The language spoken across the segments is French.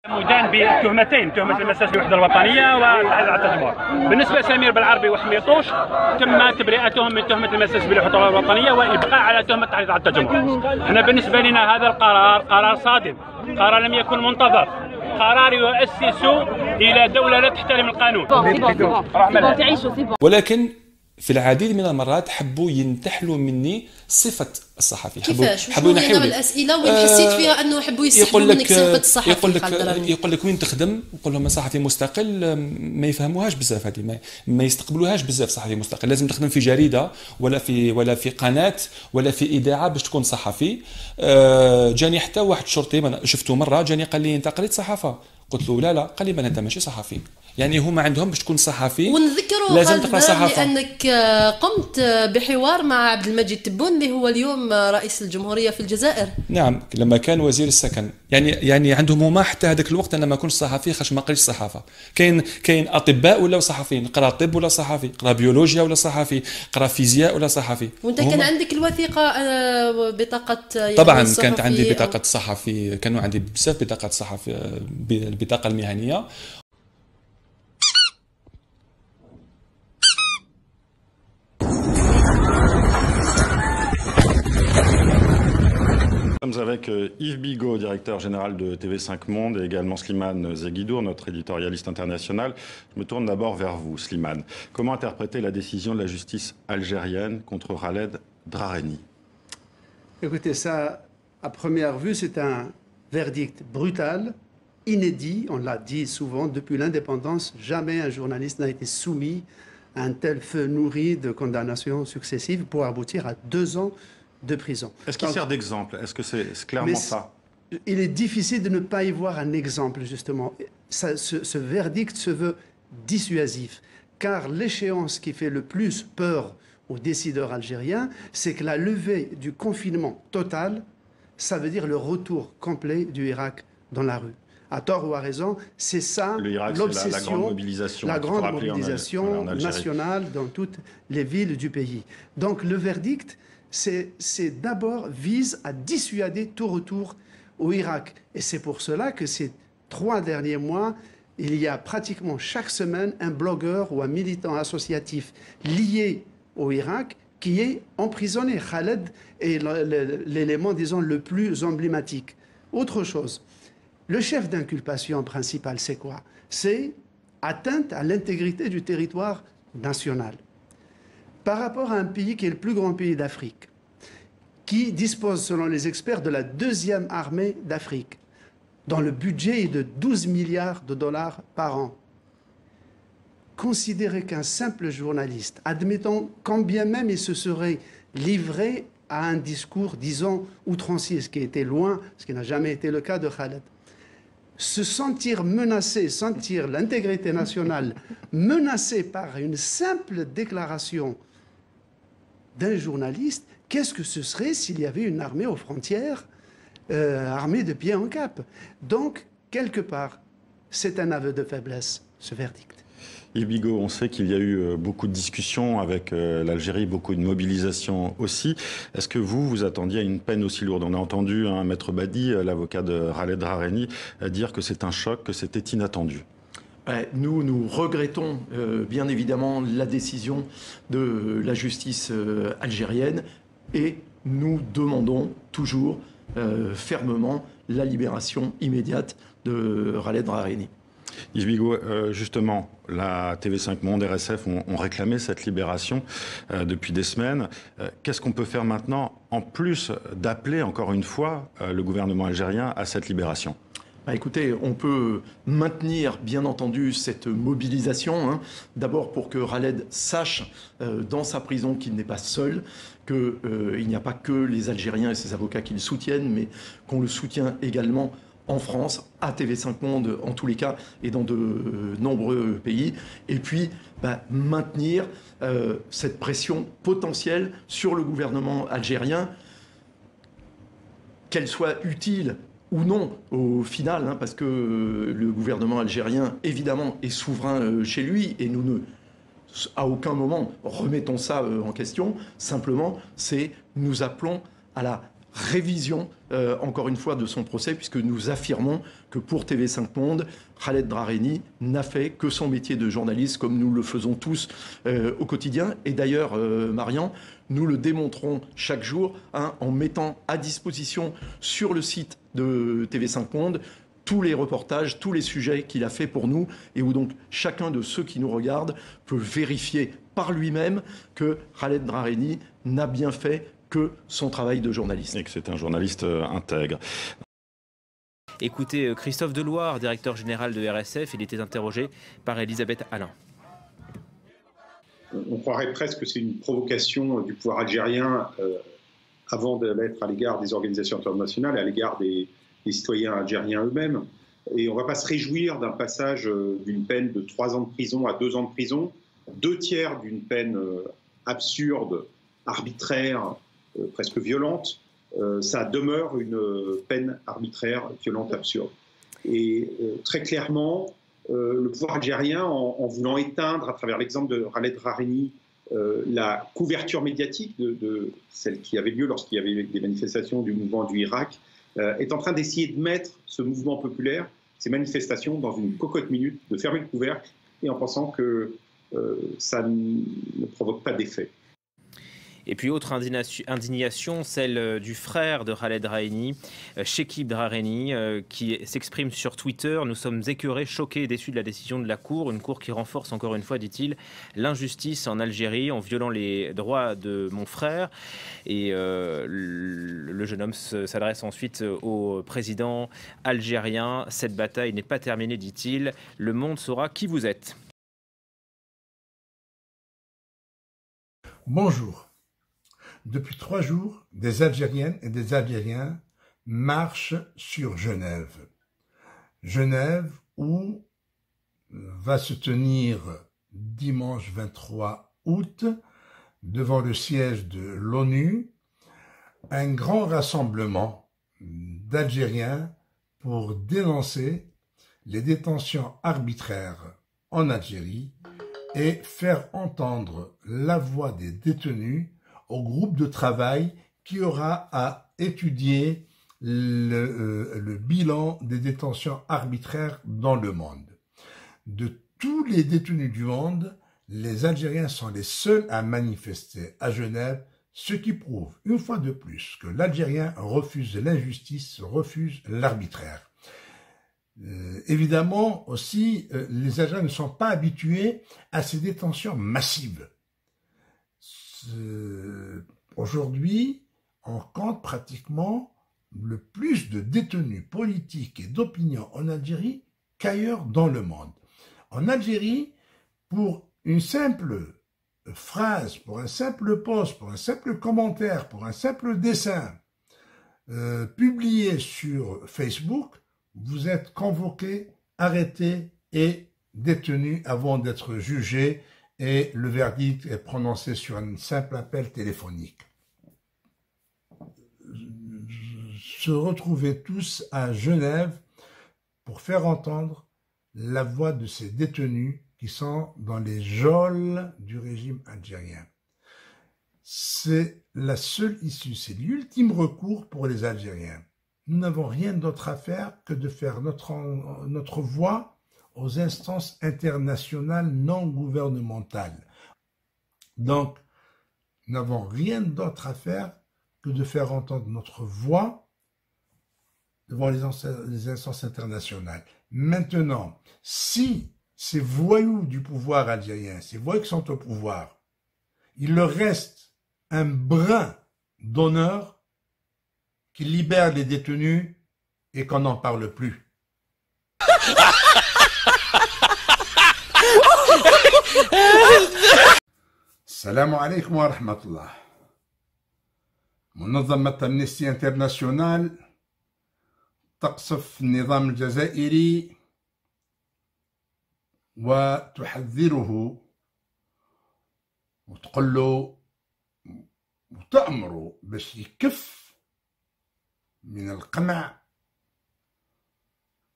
مدان بتهمتين، تهمة المساس بالوحدة الوطنية والتحريض على التجمهر. بالنسبة لسمير بالعربي وحميطوش تم تبرئتهم من تهمة المساس بالوحدة الوطنية والإبقاء على تهمة التحريض على التجمهر. احنا بالنسبة لنا هذا القرار قرار صادم، قرار لم يكن منتظر، قرار يؤسس إلى دولة لا تحترم القانون. ولكن في العديد من المرات حبوا ينتحلوا مني صفة الصحفي. حبوا ينحوا لي الأسئلة وين حسيت فيها أنه حبوا يسحبوا منك صفة الصحفي. يقول لك وين تخدم، نقول لهم صحفي مستقل، ما يفهموهاش بزاف هذه، ما يستقبلوهاش بزاف. صحفي مستقل لازم تخدم في جريدة ولا في قناة ولا في إذاعة باش تكون صحفي. جاني حتى واحد شرطي شفته مرة جاني قال لي أنت قريت صحافة؟ قلت له لا. قال لي ما أنت ماشي صحفي. يعني هما عندهم باش تكون صحفي ونذكروا لازم تقرا صحافه. لانك قمت بحوار مع عبد المجيد تبون اللي هو اليوم رئيس الجمهوريه في الجزائر. نعم لما كان وزير السكن. يعني عندهم هما حتى هذاك الوقت انا ما كنتش صحفي خاطر ما قريتش الصحافه. كاين اطباء ولا صحفيين، قرا طب ولا صحفي، قرا بيولوجيا ولا صحفي، قرا فيزياء ولا صحفي. وانت كان عندك الوثيقه بطاقه يعني طبعا كانت عندي بطاقه صحفي، كانوا عندي بزاف بطاقات صحفي، البطاقه المهنيه. Nous sommes avec Yves Bigot, directeur général de TV5 Monde, et également Slimane Zeguidour, notre éditorialiste international. Je me tourne d'abord vers vous, Slimane. Comment interpréter la décision de la justice algérienne contre Khaled Drareni? Écoutez, ça, à première vue, c'est un verdict brutal, inédit. On l'a dit souvent, depuis l'indépendance, jamais un journaliste n'a été soumis à un tel feu nourri de condamnations successives pour aboutir à 2 ans de prison. Est-ce qu'il sert d'exemple? Est-ce que c'est clairement ça? Il est difficile de ne pas y voir un exemple, justement. Ce verdict se veut dissuasif, car l'échéance qui fait le plus peur aux décideurs algériens, c'est que la levée du confinement total, ça veut dire le retour complet du Irak dans la rue. À tort ou à raison, c'est ça l'obsession, la grande mobilisation nationale dans toutes les villes du pays. Donc le verdict, c'est d'abord vise à dissuader tout retour au Irak. Et c'est pour cela que ces 3 derniers mois, il y a pratiquement chaque semaine un blogueur ou un militant associatif lié au Irak qui est emprisonné. Khaled est l'élément, disons, le plus emblématique. Autre chose, le chef d'inculpation principal, c'est quoi? C'est atteinte à l'intégrité du territoire national. Par rapport à un pays qui est le plus grand pays d'Afrique, qui dispose, selon les experts, de la 2e armée d'Afrique, dont le budget est de 12 milliards de dollars par an. Considérer qu'un simple journaliste, admettons quand bien même il se serait livré à un discours, disons, outrancier, ce qui était loin, ce qui n'a jamais été le cas de Khaled, se sentir menacé, sentir l'intégrité nationale menacée par une simple déclaration d'un journaliste, qu'est-ce que ce serait s'il y avait une armée aux frontières, armée de pied en cap? Donc, quelque part, c'est un aveu de faiblesse, ce verdict. Yves Bigot, on sait qu'il y a eu beaucoup de discussions avec l'Algérie, beaucoup de mobilisation aussi. Est-ce que vous attendiez à une peine aussi lourde? On a entendu Maître Badi, l'avocat de Khaled Drareni, dire que c'est un choc, que c'était inattendu. Nous regrettons bien évidemment la décision de la justice algérienne et nous demandons toujours fermement la libération immédiate de Khaled Drareni. Yves Bigot, justement, la TV5 Monde, RSF ont réclamé cette libération depuis des semaines. Qu'est-ce qu'on peut faire maintenant, en plus d'appeler encore une fois le gouvernement algérien à cette libération? Écoutez, on peut maintenir bien entendu cette mobilisation, d'abord pour que Khaled sache dans sa prison qu'il n'est pas seul, qu'il n'y a pas que les Algériens et ses avocats qui le soutiennent, mais qu'on le soutient également en France, à TV5 Monde en tous les cas, et dans de nombreux pays. Et puis, maintenir cette pression potentielle sur le gouvernement algérien, qu'elle soit utile ou non au final, parce que le gouvernement algérien, évidemment, est souverain chez lui, et nous à aucun moment remettons ça en question. Simplement, nous appelons à la révision, encore une fois, de son procès, puisque nous affirmons que pour TV5 Monde, Khaled Drareni n'a fait que son métier de journaliste, comme nous le faisons tous au quotidien. Et d'ailleurs, Marian, nous le démontrons chaque jour en mettant à disposition sur le site de TV5 Monde tous les reportages, tous les sujets qu'il a fait pour nous, et où donc chacun de ceux qui nous regardent peut vérifier par lui-même que Khaled Drareni n'a bien fait que son travail de journaliste. Et que c'est un journaliste intègre. Écoutez Christophe Deloire, directeur général de RSF, il était interrogé par Elisabeth Alain. On croirait presque que c'est une provocation du pouvoir algérien avant de l'être à l'égard des organisations internationales et à l'égard des citoyens algériens eux-mêmes. Et on ne va pas se réjouir d'un passage d'une peine de 3 ans de prison à 2 ans de prison, 2/3 d'une peine absurde, arbitraire, presque violente. Ça demeure une peine arbitraire, violente, absurde. Et très clairement, le pouvoir algérien, en voulant éteindre, à travers l'exemple de Khaled Drareni, la couverture médiatique de celle qui avait lieu lorsqu'il y avait des manifestations du mouvement du Irak, est en train d'essayer de mettre ce mouvement populaire, ces manifestations, dans une cocotte minute, de fermer le couvercle, et en pensant que ça ne provoque pas d'effet. Et puis autre indignation, celle du frère de Khaled Drareni, Chekib Drareni, qui s'exprime sur Twitter. Nous sommes écœurés, choqués et déçus de la décision de la Cour. Une Cour qui renforce encore une fois, dit-il, l'injustice en Algérie en violant les droits de mon frère. Et le jeune homme s'adresse ensuite au président algérien. Cette bataille n'est pas terminée, dit-il. Le monde saura qui vous êtes. Bonjour. Depuis 3 jours, des Algériennes et des Algériens marchent sur Genève. Genève où va se tenir dimanche 23 août, devant le siège de l'ONU, un grand rassemblement d'Algériens pour dénoncer les détentions arbitraires en Algérie et faire entendre la voix des détenus au groupe de travail qui aura à étudier le bilan des détentions arbitraires dans le monde. De tous les détenus du monde, les Algériens sont les seuls à manifester à Genève, ce qui prouve une fois de plus que l'Algérien refuse l'injustice, refuse l'arbitraire. Évidemment aussi, les Algériens ne sont pas habitués à ces détentions massives. Aujourd'hui, on compte pratiquement le plus de détenus politiques et d'opinion en Algérie qu'ailleurs dans le monde. En Algérie, pour une simple phrase, pour un simple post, pour un simple commentaire, pour un simple dessin publié sur Facebook, vous êtes convoqué, arrêté et détenu avant d'être jugé et le verdict est prononcé sur un simple appel téléphonique. Se retrouver tous à Genève pour faire entendre la voix de ces détenus qui sont dans les geôles du régime algérien. C'est la seule issue, c'est l'ultime recours pour les Algériens. Nous n'avons rien d'autre à faire que de faire notre voix aux instances internationales non gouvernementales. Donc, nous n'avons rien d'autre à faire que de faire entendre notre voix devant les instances internationales. Maintenant, si ces voyous du pouvoir algérien, ces voyous qui sont au pouvoir, il leur reste un brin d'honneur, qu'ils libèrent les détenus et qu'on n'en parle plus. السلام عليكم ورحمة الله. منظمة أمنستي انترناسيونال تقصف النظام الجزائري وتحذره وتقول له وتأمره باش يكف من القمع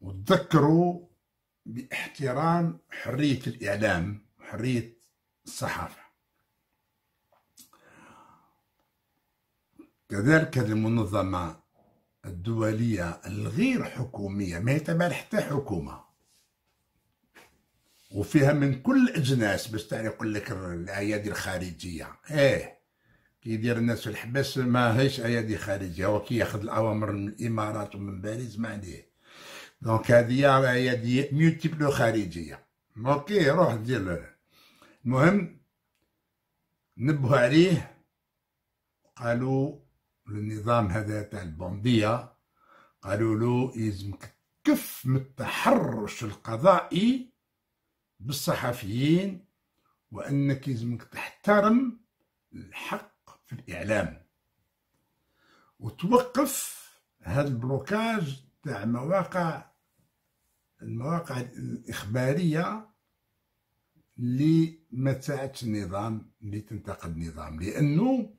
وتذكروا باحترام حرية الإعلام وحرية الصحافة. كذلك هذه المنظمة الدولية الغير حكومية ما يتبع حتى حكومة، وفيها من كل الأجناس، باش تعرف يقول لك الأيادي الخارجية، كي يدير الناس في الحبس ما هيش أيادي خارجية، هو كي ياخذ الأوامر من الإمارات ومن باريس ما عليه. دونك هذه أيادي ميوتيبلو خارجية. اوكي روح دير. المهم نبهوا عليه، قالوا للنظام هذا تاع البوندية، قالوا له يلزمك تكف من التحرش القضائي بالصحفيين، وأنك يلزمك تحترم الحق في الإعلام، وتوقف هذا البلوكاج تاع المواقع الإخبارية اللي ما تساعدش النظام، اللي تنتقد النظام، لأنه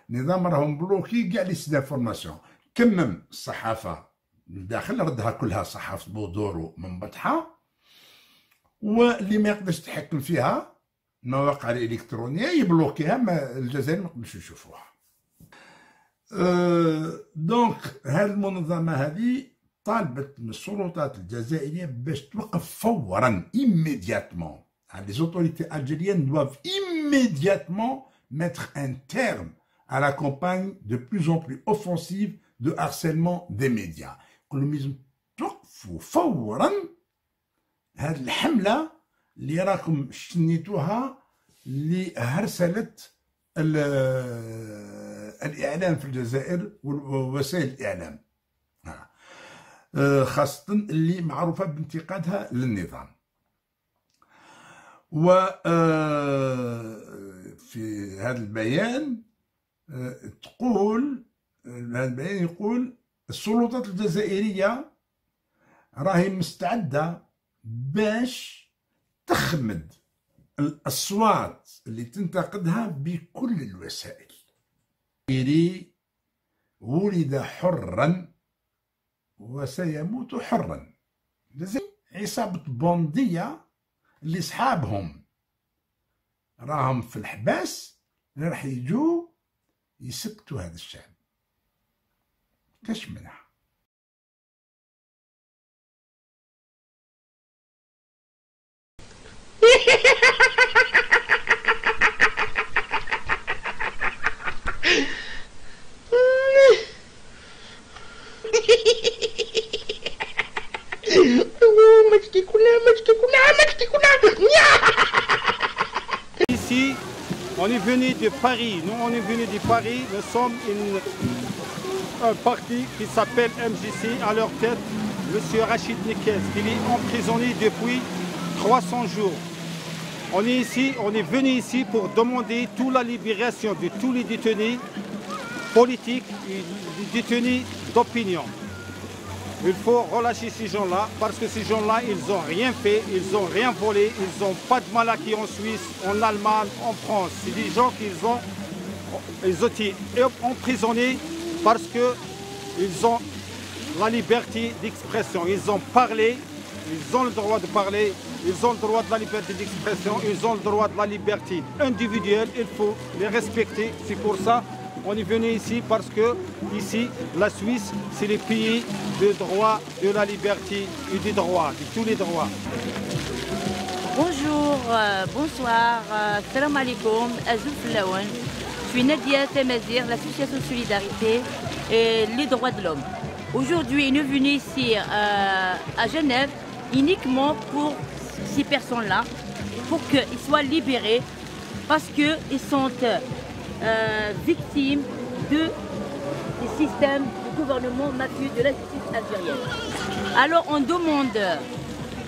النظام راهم بلوكي كاع لي سينفورماسيون. كمم الصحافة من الداخل ردها كلها صحافة بودورو منبطحة، واللي ما يقدرش يتحكم فيها المواقع الإلكترونية يبلوكيها، ما الجزائر ما يقدروش يشوفوها. دونك هذه المنظمة هذه طالبت من السلطات الجزائرية باش توقف فورا immédiatement. Les autorités algériennes doivent immédiatement mettre un terme à la campagne de plus en plus offensive de harcèlement des médias. يقولوا لازم توقفوا فورا هذه الحملة اللي راكم شنيتوها لهرسلة الإعلام في الجزائر ووسائل الإعلام، خاصة اللي معروفة بانتقادها للنظام. وفي هذا البيان يقول السلطات الجزائرية راهي مستعدة باش تخمد الأصوات اللي تنتقدها بكل الوسائل. ولد حرا وسيموت حرا. عصابة بوندية اللي صحابهم راهم في الحباس راح يجوا يسكتوا هذا الشعب. كاش منها. Ici, on est venu de Paris. Nous, on est venu de Paris. Nous sommes un parti qui s'appelle MJC. À leur tête, M. Rachid Nekez, qui est emprisonné depuis 300 jours. On est ici, on est venu ici pour demander toute la libération de tous les détenus politiques et les détenus d'opinion. Il faut relâcher ces gens-là parce que ces gens-là, ils n'ont rien fait, ils n'ont rien volé, ils n'ont pas de maladie en Suisse, en Allemagne, en France. C'est des gens qu'ils ont été emprisonnés parce qu'ils ont la liberté d'expression. Ils ont parlé, ils ont le droit de parler, ils ont le droit de la liberté d'expression, ils ont le droit de la liberté individuelle, il faut les respecter. C'est pour ça qu'on est venu ici, parce que ici, la Suisse, c'est le pays de droit, de la liberté et des droits, de tous les droits. Bonjour, bonsoir, salam alaikum, Azouf Lawan. Je suis Nadia Tamazir, l'association de solidarité et les droits de l'homme. Aujourd'hui, nous venons ici à Genève uniquement pour ces personnes-là, pour qu'ils soient libérés, parce qu'ils sont victimes du système du gouvernement mafieux de la justice algérienne. Alors on demande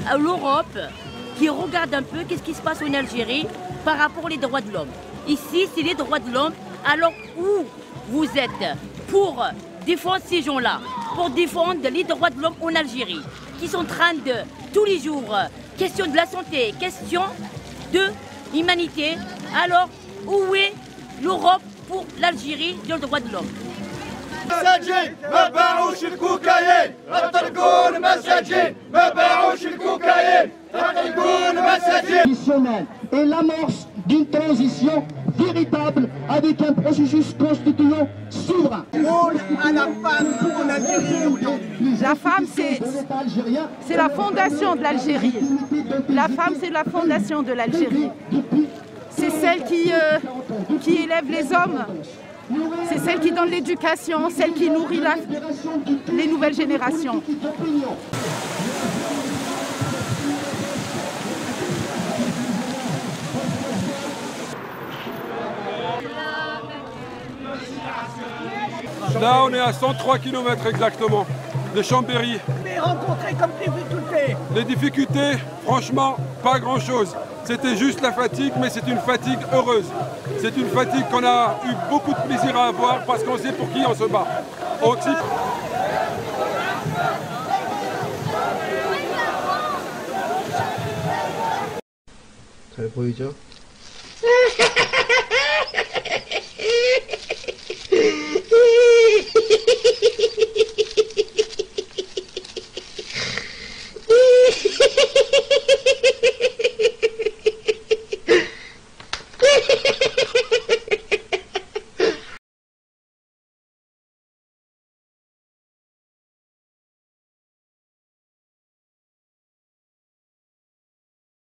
à l'Europe qui regarde un peu qu'est-ce qui se passe en Algérie par rapport aux droits de l'homme. Ici, c'est les droits de l'homme. Alors où vous êtes pour défendre ces gens-là, pour défendre les droits de l'homme en Algérie, qui sont en train de, tous les jours, question de la santé, question de l'humanité. Alors, où est l'Europe pour l'Algérie sur le droit de l'homme? مساجين ما باعوش الكوكايين اطلقون مساجين ما باعوش الكوكايين اطلقون مساجين. Et l'amorce d'une transition véritable avec un processus constituant souverain. la femme en Algérie aujourd'hui? La femme, c'est la fondation de l'Algérie. La femme, c'est la fondation de l'Algérie. C'est celle qui élève les hommes. C'est celle qui donne l'éducation, celle qui nourrit les nouvelles générations. Là, on est à 103 km exactement de Chambéry. Mais rencontré comme difficulté? Les difficultés, franchement, pas grand-chose. C'était juste la fatigue, mais c'est une fatigue heureuse. C'est une fatigue qu'on a eu beaucoup de plaisir à avoir parce qu'on sait pour qui on se bat. 잘 보이죠?